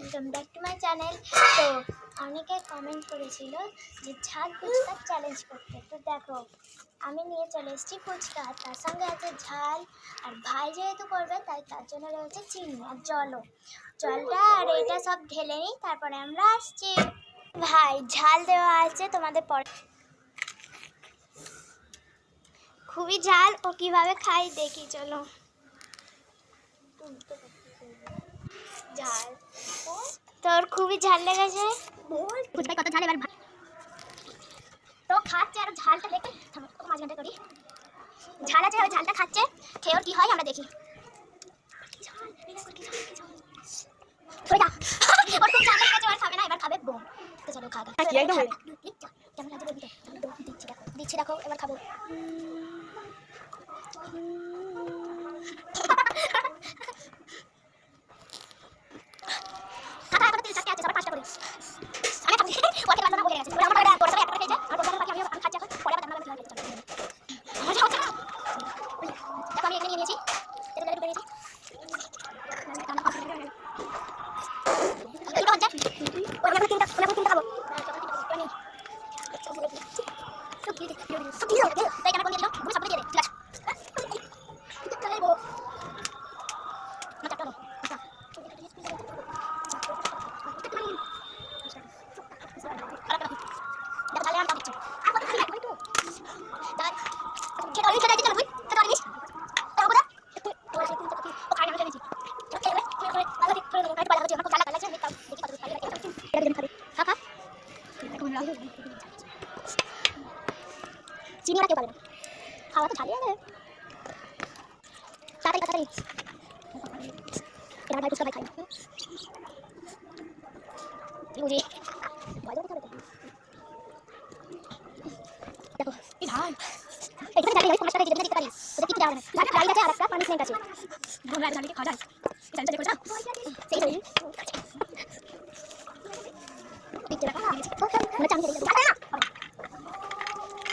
Welcome back to my channel. তো অনেকে comment করেছিল যে ঝাল ফুচকার চ্যালেঞ্জ করতে। তো দেখো আমি নিয়ে চলে এসেছি ফুচকা, তার সঙ্গে আছে ঝাল, আর ভাই যেহেতু করবে তাই তার জন্য রয়েছে চিনি আর জলটা আর এটা সব ঢেলে নিই, তারপরে আমরা আসছি। ভাই ঝাল দেওয়া আছে তোমাদের পরে, খুবই ঝাল। ও কিভাবে খাই দেখি, চলো। ঝাল তোর খুবই ঝাল লেগেছে, বুঝবে কত ঝাল। এবার তো খাচ্ছে আর ঝালটা দেখে মাঝখানটা করি, ঝাল আছে ওই ঝালটা খাচ্ছে, খেয়ে ওর কি হয় আমরা দেখি। এবার খাবে বোম। তো চলো খাওয়া কেমন লাগছে দিচ্ছি, দেখো এবার খাবো। চিনি ওরা কেউ পাবে না, খাওয়া তো ছাড়িয়ে যাবে। তাড়াতাড়ি এবার ভাই ফুচকা খাই বুঝি। দেখো এখানে জানি ওই 5 টাকা দিতে পারি, ওটা কি দাও না ফ্রাইড আছে আর একটা পানিশমেন্ট আছে। আমরা জানি কি খাওয়া যায়, এই জানতে দেখো যাও সেই হই পিছে রাখা আমরা চামচ দিয়ে দাও না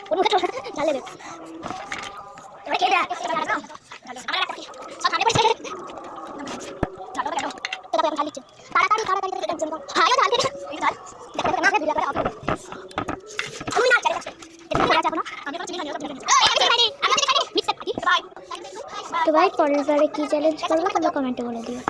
ওর মুখে ঝালে দে। এবার খেয়ে দেখ এবার দাও ঝালে আমরা একটা সব খানে পড়ছে ঝাল দাও তো তারপর ঝাল দিচ্ছে তাড়াতাড়ি টেনশন কর হায়ও ঝাল দিতে এই ঝাল দেখো না ভিডিও করে আপলোড আমি না চাই এটা করে যাবো না আমি এখন চিনি খাই আমি মিক্স বাই। তো ভাই পরের বারে কি চ্যালেঞ্জ করবো তোমরা কমেন্টে বলে দিও।